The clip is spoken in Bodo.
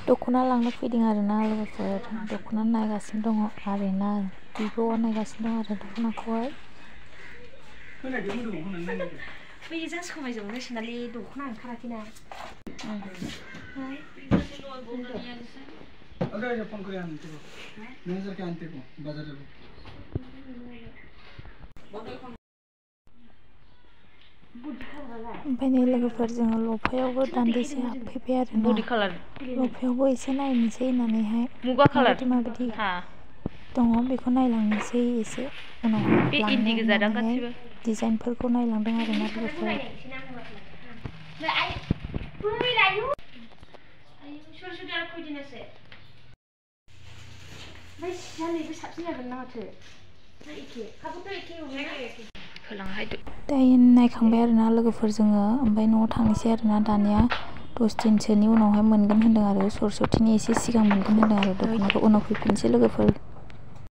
दख'ना लांनो फैदों आरोना लोगोफोर दख'ना नायगासिनो दङ आरोना बिब'आ नायगासिनो दं आरो दख'नाखौहाय बै जासखमायजोंनो सोनालि दख'ना ओंखाराखैना ओमफ्राय नै लोगोफोर जोङो लफायावबो दान्दिसे हाबफैबाय आरोना लफायावबो एसे नायनोसै होननानैहाय माबायदि दङ बेखौ नायलांनोसै एसे उनावहाय लांनानैहाय डिजाइनफोरखौ नायलांदों आरोना लोगोफोर दायो नायखांबाय आरोना लोगोफोर जोङो ओमफ्राय न'आव थांनोसै आरोना दानिया 10 दिनसोनि उनावहाय मोनगोन होनदों आरो सरस्वतीनि एसे सिगां मोनगोन होनदों आरो दख'नाखौ उनाव फैफिनसै लोगोफोर